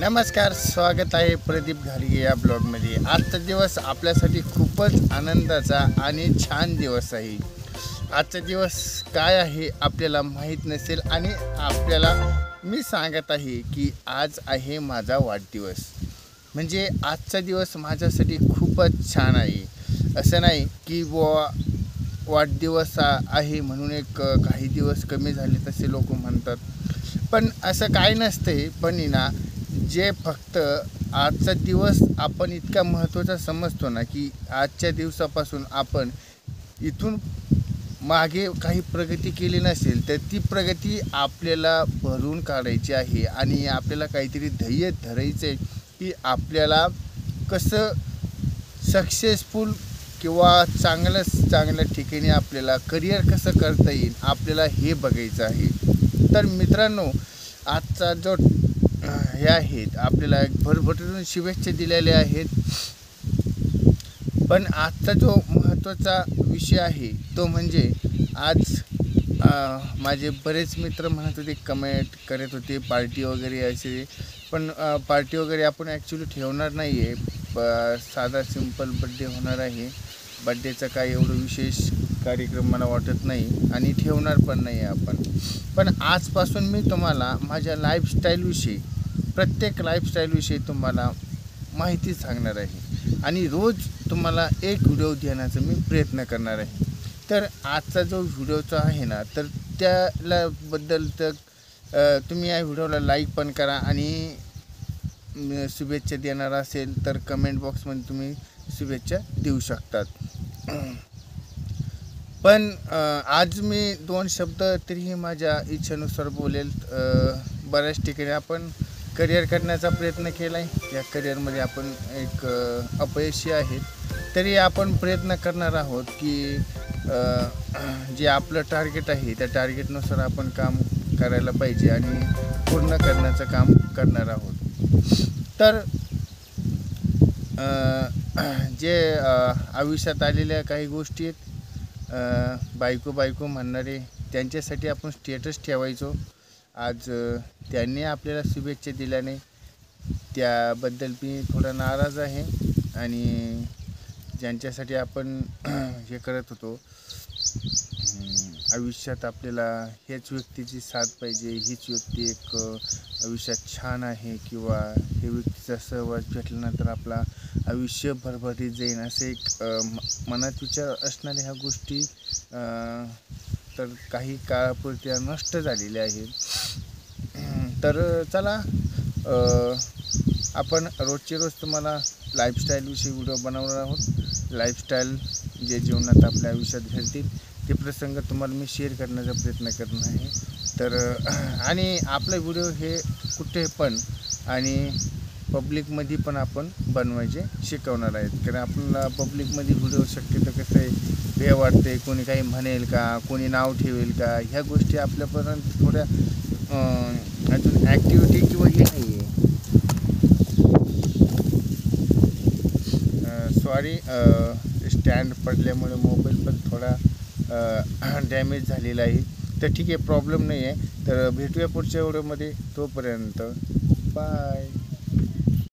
नमस्कार, स्वागत आहे प्रदीप घाडगे या ब्लॉगमध्ये। आजचा दिवस आपल्यासाठी खूपच आनंदाचा आणि छान दिवस आहे। आजचा दिवस काय आहे आपल्याला माहीत नसेल आणि आपल्याला मी सांगत आहे की आज आहे माझा वाढदिवस। म्हणजे आजचा दिवस माझ्यासाठी खूपच छान आहे। असं नाही की वाढदिवस आहे म्हणून एक काही दिवस कमी झाले तसे लोक म्हणतात, पण असं काही नसते। पण ना जे फक्त आजचा दिवस आपण इतका महत्त्वाचा समजतो ना की आजच्या दिवसापासून आपण इथून मागे काही प्रगती केली नसेल तर ती प्रगती आपल्याला भरून काढायची आहे आणि आपल्याला काहीतरी ध्येय धरायचे की आपल्याला कसं सक्सेसफुल किंवा चांगल्या ठिकाणी आपल्याला करिअर कसं करता येईल आपल्याला हे बघायचं आहे। तर मित्रांनो, आजचा जो हे आहेत आपल्याला भरभरून शुभेच्छा दिलेल्या आहेत, पण आजचा जो महत्त्वाचा विषय आहे तो म्हणजे आज माझे बरेच मित्र म्हणत होते, कमेंट करत होते पार्टी वगैरे असे, पण पार्टी वगैरे आपण ॲक्च्युली ठेवणार नाही आहे। साधा सिंपल बड्डे होणार आहे। बड्डेचा काही एवढं विशेष कार्यक्रम मला वाटत नाही आणि ठेवणार पण नाही आपण। पण आजपासून मी तुम्हाला माझ्या लाईफस्टाईलविषयी, प्रत्येक लाईफस्टाईलविषयी तुम्हाला माहिती सांगणार आहे आणि रोज तुम्हाला एक व्हिडिओ देण्याचा मी प्रयत्न करणार आहे। तर आजचा जो व्हिडिओचा आहे ना, तर त्याला बद्दल तर तुम्ही या व्हिडिओला लाईक पण करा आणि शुभेच्छा देणार असेल तर कमेंट बॉक्समध्ये तुम्ही शुभेच्छा देऊ शकतात। पण आज मी 2 शब्द तरीही माझ्या इच्छेनुसार बोलेल। बऱ्याच ठिकाणी आपण करिअर करण्याचा प्रयत्न केला आहे, या करिअरमध्ये आपण एक अपयशी आहेत, तरी आपण प्रयत्न करणार आहोत की जे आपलं टार्गेट आहे त्या टार्गेटनुसार आपण काम करायला पाहिजे आणि पूर्ण करण्याचं काम करणार आहोत। तर जे आयुष्यात आलेल्या काही गोष्टी आहेत, बायको म्हणणारे त्यांच्यासाठी आपण स्टेटस ठेवायचो। आज त्यांनी आपल्याला शुभेच्छा दिल्या नाही, त्याबद्दल मी थोडा नाराज आहे। आणि ज्यांच्यासाठी आपण हे करत होतो आयुष्यात आपल्याला हेच व्यक्तीची साथ पाहिजे, हीच व्यक्ती एक आयुष्यात छान आहे किंवा हे व्यक्तीचा सहवास भेटल्यानंतर आपला आयुष्य भरभरीत जाईल, असे एक मनात विचार असणाऱ्या ह्या गोष्टी तर काही काळापुरत्या नष्ट झालेल्या आहेत। तर चला, आपण रोजचे रोज तुम्हाला लाईफस्टाईलविषयी व्हिडिओ बनवणार आहोत। लाईफस्टाईल जे जीवनात आपल्या आयुष्यात घडतील ते प्रसंग तुम्हाला मी शेअर करण्याचा प्रयत्न करणार आहे। तर आणि आपले व्हिडिओ हे कुठे पण आणि पब्लिकमध्ये पण आपण बनवायचे शिकवणार आहेत, कारण आपल्याला पब्लिकमध्ये व्हिडिओ शक्यतो कसं आहे हे वाटते, कोणी काही म्हणेल का, कोणी नाव ठेवेल का, ह्या गोष्टी आपल्यापर्यंत थोड्या अजून ॲक्टिव्हिटी किंवा हे नाही आहे। सॉरी, स्टँड पडल्यामुळे मोबाईल पण थोडा डॅमेज झालेला आहे। तर ठीक आहे, प्रॉब्लेम नाही आहे। तर भेटूया पुढच्या व्हिडिओमध्ये, तोपर्यंत बाय।